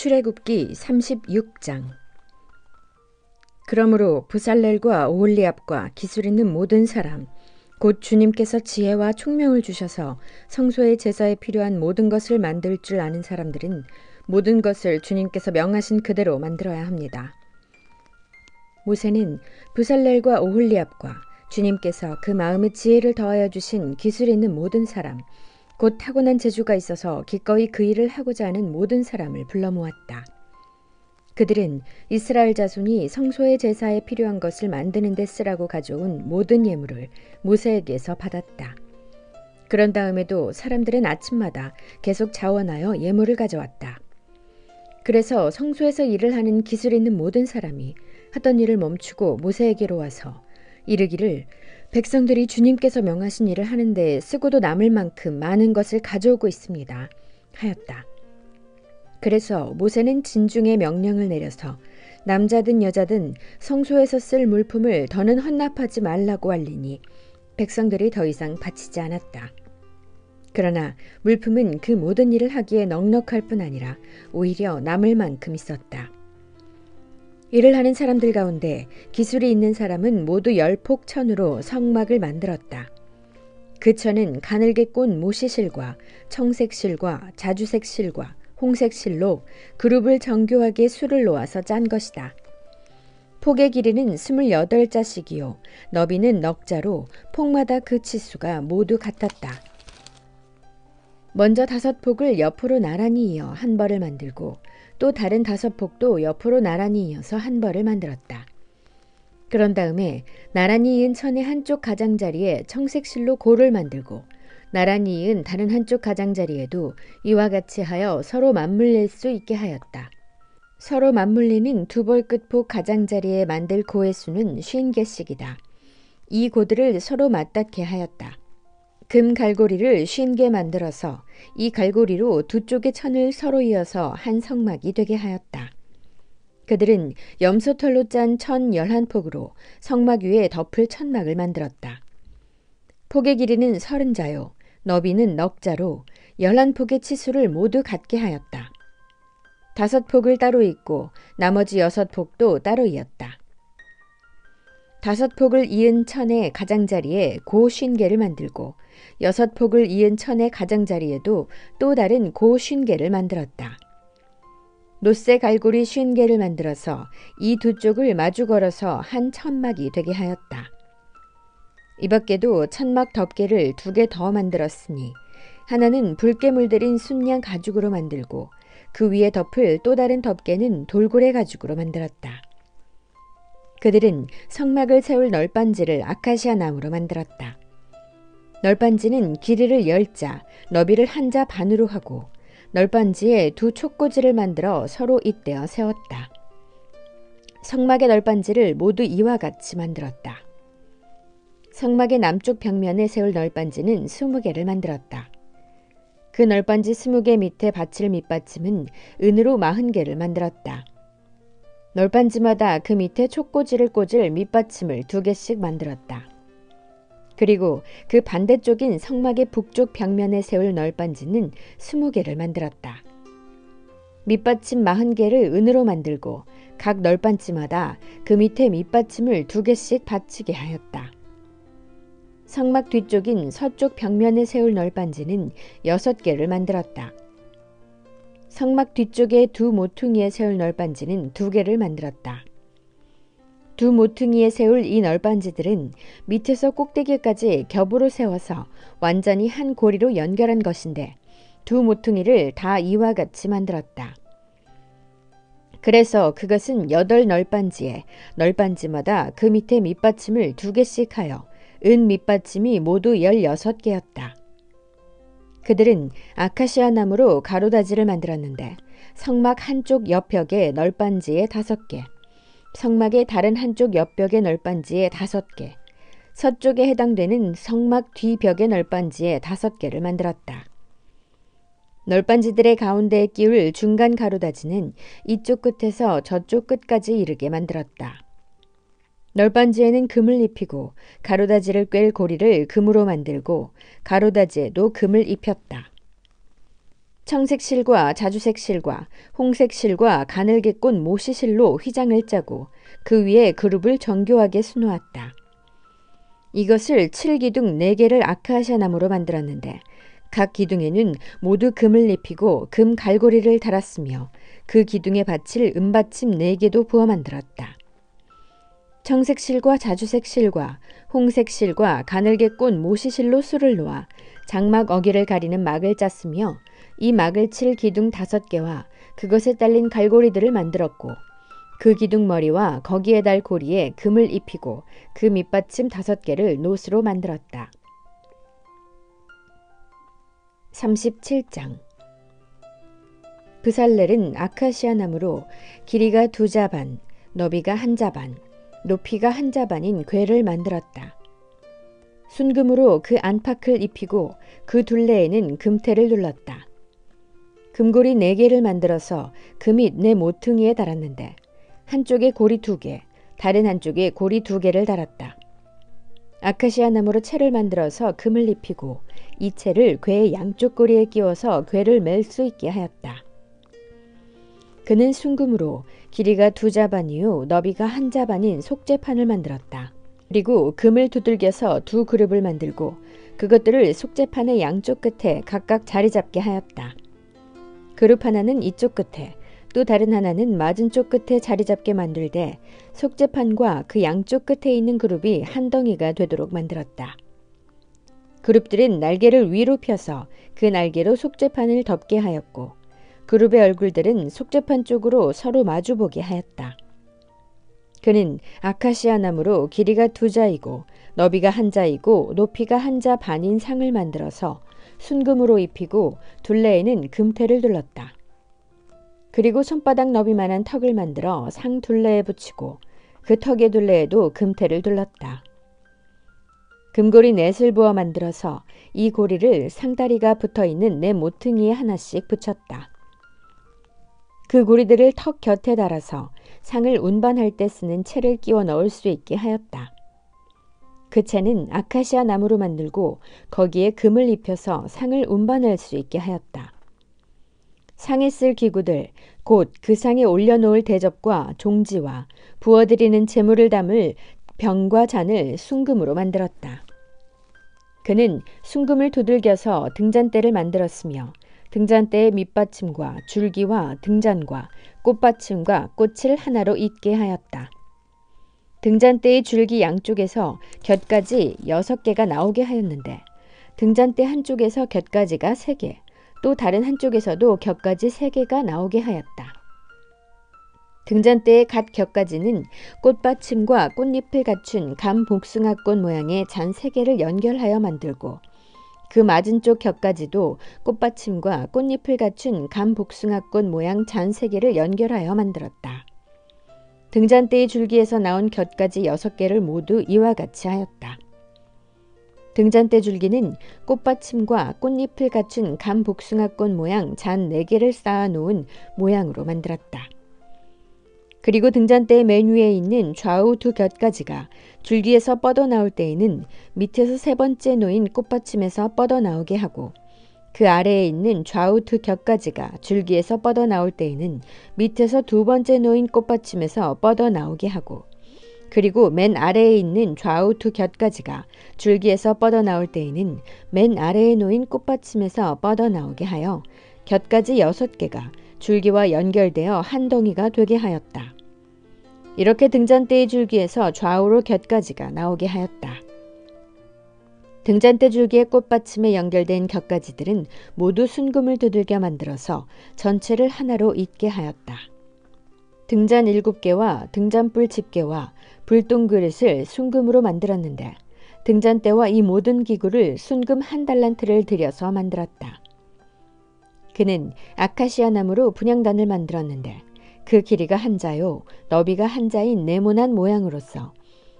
출애굽기 36장. 그러므로 부살렐과 오홀리압과 기술 있는 모든 사람, 곧 주님께서 지혜와 총명을 주셔서 성소의 제사에 필요한 모든 것을 만들 줄 아는 사람들은 모든 것을 주님께서 명하신 그대로 만들어야 합니다. 모세는 부살렐과 오홀리압과 주님께서 그 마음에 지혜를 더하여 주신 기술 있는 모든 사람, 곧 타고난 재주가 있어서 기꺼이 그 일을 하고자 하는 모든 사람을 불러 모았다. 그들은 이스라엘 자손이 성소의 제사에 필요한 것을 만드는 데 쓰라고 가져온 모든 예물을 모세에게서 받았다. 그런 다음에도 사람들은 아침마다 계속 자원하여 예물을 가져왔다. 그래서 성소에서 일을 하는 기술 있는 모든 사람이 하던 일을 멈추고 모세에게로 와서 이르기를 백성들이 주님께서 명하신 일을 하는데 쓰고도 남을 만큼 많은 것을 가져오고 있습니다 하였다. 그래서 모세는 진중의 명령을 내려서 남자든 여자든 성소에서 쓸 물품을 더는 헌납하지 말라고 알리니 백성들이 더 이상 바치지 않았다. 그러나 물품은 그 모든 일을 하기에 넉넉할 뿐 아니라 오히려 남을 만큼 있었다. 일을 하는 사람들 가운데 기술이 있는 사람은 모두 10폭 천으로 성막을 만들었다. 그 천은 가늘게 꼰 모시실과 청색실과 자주색실과 홍색실로 그룹을 정교하게 수를 놓아서 짠 것이다. 폭의 길이는 28자씩이요 너비는 넉자로 폭마다 그 치수가 모두 같았다. 먼저 5폭을 옆으로 나란히 이어 한 벌을 만들고 또 다른 5폭도 옆으로 나란히 이어서 한 벌을 만들었다. 그런 다음에 나란히 이은 천의 한쪽 가장자리에 청색실로 고를 만들고 나란히 이은 다른 한쪽 가장자리에도 이와 같이 하여 서로 맞물릴 수 있게 하였다. 서로 맞물리는 두 벌 끝폭 가장자리에 만들 고의 수는 50개씩이다. 이 고들을 서로 맞닿게 하였다. 금 갈고리를 50개 만들어서 이 갈고리로 두 쪽의 천을 서로 이어서 한 성막이 되게 하였다. 그들은 염소털로 짠 천 11폭으로 성막 위에 덮을 천막을 만들었다. 폭의 길이는 30자요 너비는 넉자로 11폭의 치수를 모두 같게 하였다. 5폭을 따로 잇고 나머지 6폭도 따로 이었다. 5폭을 이은 천의 가장자리에 고 50개를 만들고 6폭을 이은 천의 가장자리에도 또 다른 고 50개를 만들었다. 노쇠 갈고리 50개를 만들어서 이 두 쪽을 마주 걸어서 한 천막이 되게 하였다. 이 밖에도 천막 덮개를 2개 더 만들었으니 하나는 붉게 물들인 순양 가죽으로 만들고 그 위에 덮을 또 다른 덮개는 돌고래 가죽으로 만들었다. 그들은 성막을 세울 널빤지를 아카시아 나무로 만들었다. 널빤지는 길이를 10자, 너비를 1자 반으로 하고 널빤지에 두 촉꽂이를 만들어 서로 잇대어 세웠다. 성막의 널빤지를 모두 이와 같이 만들었다. 성막의 남쪽 벽면에 세울 널빤지는 20개를 만들었다. 그 널빤지 20개 밑에 받칠 밑받침은 은으로 40개를 만들었다. 널빤지마다 그 밑에 촉꽂이를 꽂을 밑받침을 2개씩 만들었다. 그리고 그 반대쪽인 성막의 북쪽 벽면에 세울 널빤지는 20개를 만들었다. 밑받침 40개를 은으로 만들고 각 널빤지마다 그 밑에 밑받침을 2개씩 받치게 하였다. 성막 뒤쪽인 서쪽 벽면에 세울 널빤지는 6개를 만들었다. 성막 뒤쪽에 두 모퉁이에 세울 널빤지는 2개를 만들었다. 두 모퉁이에 세울 이 널빤지들은 밑에서 꼭대기까지 겹으로 세워서 완전히 한 고리로 연결한 것인데 두 모퉁이를 다 이와 같이 만들었다. 그래서 그것은 8널빤지에 널빤지마다 그 밑에 밑받침을 2개씩 하여 은 밑받침이 모두 16개였다. 그들은 아카시아 나무로 가로다지를 만들었는데 성막 한쪽 옆벽에 널빤지에 5개, 성막의 다른 한쪽 옆벽의 널빤지에 5개, 서쪽에 해당되는 성막 뒤벽의 널빤지에 5개를 만들었다. 널빤지들의 가운데에 끼울 중간 가로다지는 이쪽 끝에서 저쪽 끝까지 이르게 만들었다. 널빤지에는 금을 입히고 가로다지를 꿰 고리를 금으로 만들고 가로다지에도 금을 입혔다. 청색 실과 자주색 실과 홍색 실과 가늘게 꼰 모시실로 휘장을 짜고 그 위에 그룹을 정교하게 수놓았다. 이것을 7기둥 4개를 아카시아 나무로 만들었는데 각 기둥에는 모두 금을 입히고 금 갈고리를 달았으며 그 기둥에 받칠 은받침 4개도 부어 만들었다. 청색 실과 자주색 실과 홍색 실과 가늘게 꼰 모시실로 수를 놓아 장막 어기를 가리는 막을 짰으며 이 막을 칠 기둥 5개와 그것에 딸린 갈고리들을 만들었고 그 기둥 머리와 거기에 달 고리에 금을 입히고 그 밑받침 5개를 노스로 만들었다. 37장 브살렐은 아카시아 나무로 길이가 2자반, 너비가 1자반, 높이가 1자반인 궤를 만들었다. 순금으로 그 안팎을 입히고 그 둘레에는 금테를 둘렀다. 금고리 4개를 만들어서 그 밑 네 모퉁이에 달았는데 한쪽에 고리 2개, 다른 한쪽에 고리 2개를 달았다. 아카시아 나무로 채를 만들어서 금을 입히고 이 채를 궤의 양쪽 고리에 끼워서 궤를 맬 수 있게 하였다. 그는 순금으로 길이가 2자반이요 너비가 1자반인 속재판을 만들었다. 그리고 금을 두들겨서 2 그룹을 만들고 그것들을 속재판의 양쪽 끝에 각각 자리 잡게 하였다. 그룹 하나는 이쪽 끝에 또 다른 하나는 맞은 쪽 끝에 자리 잡게 만들되 속재판과 그 양쪽 끝에 있는 그룹이 한 덩이가 되도록 만들었다. 그룹들은 날개를 위로 펴서 그 날개로 속재판을 덮게 하였고 그룹의 얼굴들은 속재판 쪽으로 서로 마주보게 하였다. 그는 아카시아 나무로 길이가 2자이고 너비가 1자이고 높이가 1자 반인 상을 만들어서 순금으로 입히고 둘레에는 금테를 둘렀다. 그리고 손바닥 너비만한 턱을 만들어 상 둘레에 붙이고 그 턱의 둘레에도 금테를 둘렀다. 금고리 4을 부어 만들어서 이 고리를 상다리가 붙어있는 네 모퉁이에 하나씩 붙였다. 그 고리들을 턱 곁에 달아서 상을 운반할 때 쓰는 채를 끼워 넣을 수 있게 하였다. 그 채는 아카시아 나무로 만들고 거기에 금을 입혀서 상을 운반할 수 있게 하였다. 상에 쓸 기구들, 곧 그 상에 올려놓을 대접과 종지와 부어드리는 재물을 담을 병과 잔을 순금으로 만들었다. 그는 순금을 두들겨서 등잔대를 만들었으며 등잔대의 밑받침과 줄기와 등잔과 꽃받침과 꽃을 하나로 잇게 하였다. 등잔대의 줄기 양쪽에서 곁가지 6개가 나오게 하였는데 등잔대 한쪽에서 곁가지가 3개, 또 다른 한쪽에서도 곁가지 3개가 나오게 하였다. 등잔대의 갓 곁가지는 꽃받침과 꽃잎을 갖춘 감복숭아꽃 모양의 잔 3개를 연결하여 만들고 그 맞은 쪽 곁가지도 꽃받침과 꽃잎을 갖춘 감복숭아꽃 모양 잔 3개를 연결하여 만들었다. 등잔대의 줄기에서 나온 곁가지 6개를 모두 이와 같이 하였다. 등잔대 줄기는 꽃받침과 꽃잎을 갖춘 감복숭아꽃 모양 잔 4개를 쌓아놓은 모양으로 만들었다. 그리고 등잔대의 맨 위에 있는 좌우 2 곁가지가 줄기에서 뻗어나올 때에는 밑에서 3번째 놓인 꽃받침에서 뻗어나오게 하고 그 아래에 있는 좌우 2 곁가지가 줄기에서 뻗어나올 때에는 밑에서 2번째 놓인 꽃받침에서 뻗어나오게 하고 그리고 맨 아래에 있는 좌우 2 곁가지가 줄기에서 뻗어나올 때에는 맨 아래에 놓인 꽃받침에서 뻗어나오게 하여 곁가지 6개가 줄기와 연결되어 한 덩이가 되게 하였다. 이렇게 등잔대의 줄기에서 좌우로 곁가지가 나오게 하였다. 등잔대 줄기의 꽃받침에 연결된 곁가지들은 모두 순금을 두들겨 만들어서 전체를 하나로 잇게 하였다. 등잔 7개와 등잔불 집게와 불똥 그릇을 순금으로 만들었는데 등잔대와 이 모든 기구를 순금 1달란트를 들여서 만들었다. 그는 아카시아 나무로 분향단을 만들었는데 그 길이가 1자요 너비가 1자인 네모난 모양으로서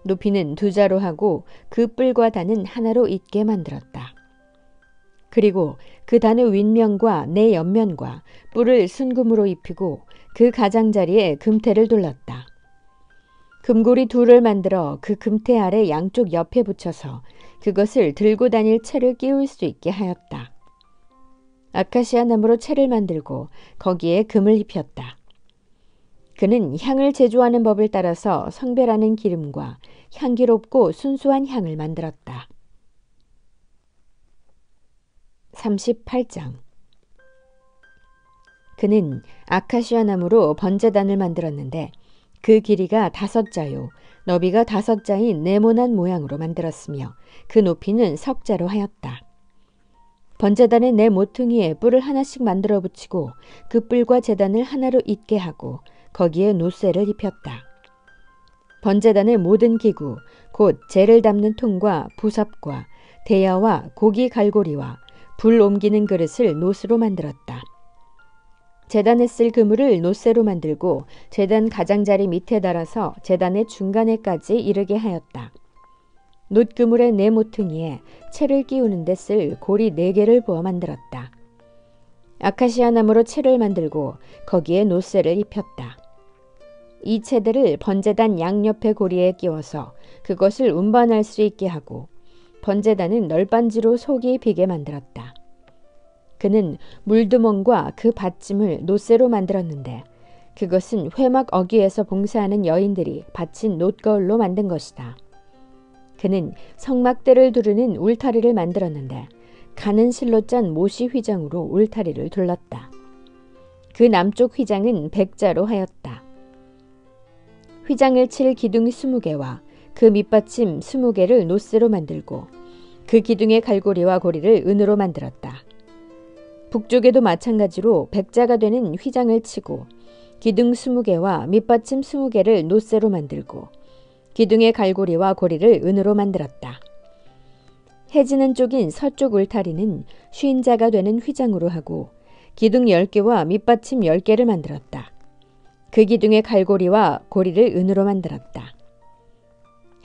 높이는 2자로 하고 그 뿔과 단은 하나로 잇게 만들었다. 그리고 그 단의 윗면과 네 옆면과 뿔을 순금으로 입히고 그 가장자리에 금테를 둘렀다. 금고리 2를 만들어 그 금테 아래 양쪽 옆에 붙여서 그것을 들고 다닐 채를 끼울 수 있게 하였다. 아카시아 나무로 채를 만들고 거기에 금을 입혔다. 그는 향을 제조하는 법을 따라서 성별하는 기름과 향기롭고 순수한 향을 만들었다. 38장. 그는 아카시아 나무로 번제단을 만들었는데 그 길이가 5자요 너비가 5자인 네모난 모양으로 만들었으며 그 높이는 석자로 하였다. 번제단의 네 모퉁이에 뿔을 하나씩 만들어 붙이고 그 뿔과 제단을 하나로 잇게 하고 거기에 노쇠를 입혔다. 번제단의 모든 기구 곧 재를 담는 통과 부삽과 대야와 고기 갈고리와 불 옮기는 그릇을 노스로 만들었다. 제단에 쓸 그물을 노쇠로 만들고 제단 가장자리 밑에 달아서 제단의 중간에까지 이르게 하였다. 놋그물의 네 모퉁이에 채를 끼우는 데 쓸 고리 4개를 부어 만들었다. 아카시아 나무로 채를 만들고 거기에 노쇠를 입혔다. 이 채들을 번제단 양옆의 고리에 끼워서 그것을 운반할 수 있게 하고 번제단은 널빤지로 속이 비게 만들었다. 그는 물두멍과 그 받침을 노쇠로 만들었는데 그것은 회막 어귀에서 봉사하는 여인들이 받친 놋거울로 만든 것이다. 그는 성막대를 두르는 울타리를 만들었는데 가는 실로 짠 모시 휘장으로 울타리를 둘렀다. 그 남쪽 휘장은 백자로 하였다. 휘장을 칠 기둥 20개와 그 밑받침 20개를 노쇠로 만들고 그 기둥의 갈고리와 고리를 은으로 만들었다. 북쪽에도 마찬가지로 백자가 되는 휘장을 치고 기둥 20개와 밑받침 20개를 노쇠로 만들고 기둥의 갈고리와 고리를 은으로 만들었다. 해지는 쪽인 서쪽 울타리는 50자가 되는 휘장으로 하고 기둥 10개와 밑받침 10개를 만들었다. 그 기둥의 갈고리와 고리를 은으로 만들었다.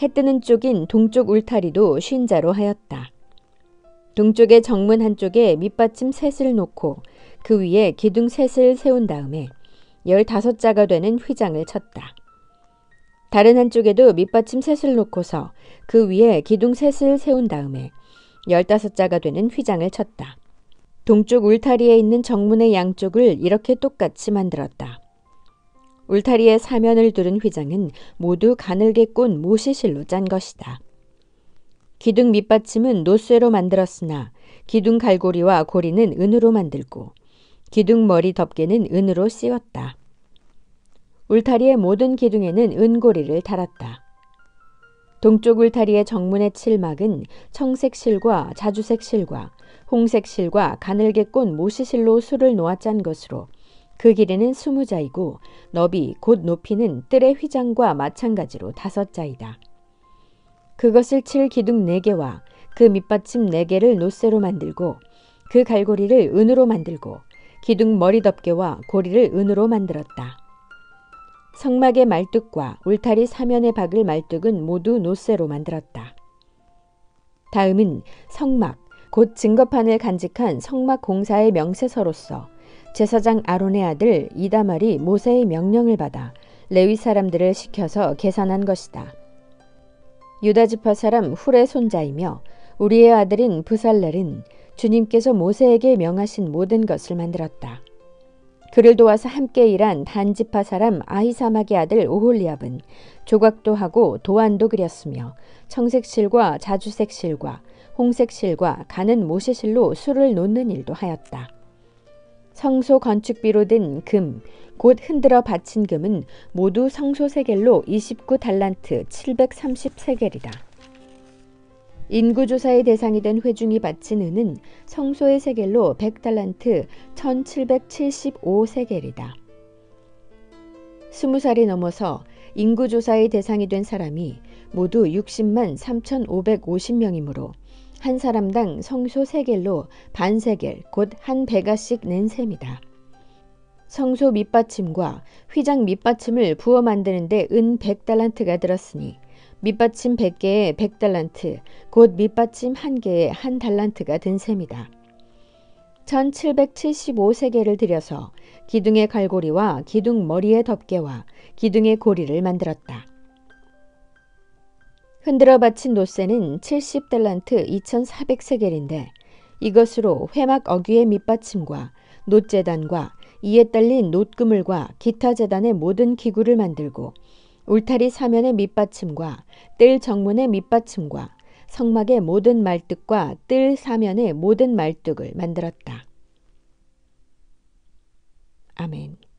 해 뜨는 쪽인 동쪽 울타리도 50자로 하였다. 동쪽의 정문 한쪽에 밑받침 셋을 놓고 그 위에 기둥 셋을 세운 다음에 15자가 되는 휘장을 쳤다. 다른 한쪽에도 밑받침 셋을 놓고서 그 위에 기둥 셋을 세운 다음에 15자가 되는 휘장을 쳤다. 동쪽 울타리에 있는 정문의 양쪽을 이렇게 똑같이 만들었다. 울타리의 사면을 두른 휘장은 모두 가늘게 꼰 모시실로 짠 것이다. 기둥 밑받침은 노쇠로 만들었으나 기둥 갈고리와 고리는 은으로 만들고 기둥 머리 덮개는 은으로 씌웠다. 울타리의 모든 기둥에는 은고리를 달았다. 동쪽 울타리의 정문의 칠막은 청색 실과 자주색 실과 홍색 실과 가늘게 꼰 모시실로 술을 놓아 짠 것으로 그 길이는 20자이고 너비 곧 높이는 뜰의 휘장과 마찬가지로 5자이다. 그것을 칠 기둥 4개와 그 밑받침 4개를 노쇠로 만들고 그 갈고리를 은으로 만들고 기둥 머리 덮개와 고리를 은으로 만들었다. 성막의 말뚝과 울타리 사면에 박을 말뚝은 모두 노쇠로 만들었다. 다음은 성막, 곧 증거판을 간직한 성막 공사의 명세서로서 제사장 아론의 아들 이다말이 모세의 명령을 받아 레위 사람들을 시켜서 계산한 것이다. 유다지파 사람 훌의 손자이며 우리의 아들인 브살렐은 주님께서 모세에게 명하신 모든 것을 만들었다. 그를 도와서 함께 일한 단지파 사람 아히사막의 아들 오홀리압은 조각도 하고 도안도 그렸으며 청색 실과 자주색 실과 홍색 실과 가는 모시실로 술을 놓는 일도 하였다. 성소 건축비로 든 금, 곧 흔들어 바친 금은 모두 성소 세겔로 29달란트 730세겔이다. 인구조사의 대상이 된 회중이 바친 은은 성소의 세겔로 100달란트 1775세겔이다. 20살이 넘어서 인구조사의 대상이 된 사람이 모두 60만 3,550명이므로 한 사람당 성소 세겔로 반세겔 곧 한 베가씩 낸 셈이다. 성소 밑받침과 휘장 밑받침을 부어 만드는데 은 100달란트가 들었으니 밑받침 100개에 100달란트 곧 밑받침 1개에 1달란트가 든 셈이다. 1775세겔을 들여서 기둥의 갈고리와 기둥 머리의 덮개와 기둥의 고리를 만들었다. 흔들어 바친 노쇠는 70달란트 2400세겔인데 이것으로 회막 어귀의 밑받침과 놋제단과 이에 딸린 놋그물과 기타 제단의 모든 기구를 만들고 울타리 사면의 밑받침과 뜰 정문의 밑받침과 성막의 모든 말뚝과 뜰 사면의 모든 말뚝을 만들었다. 아멘.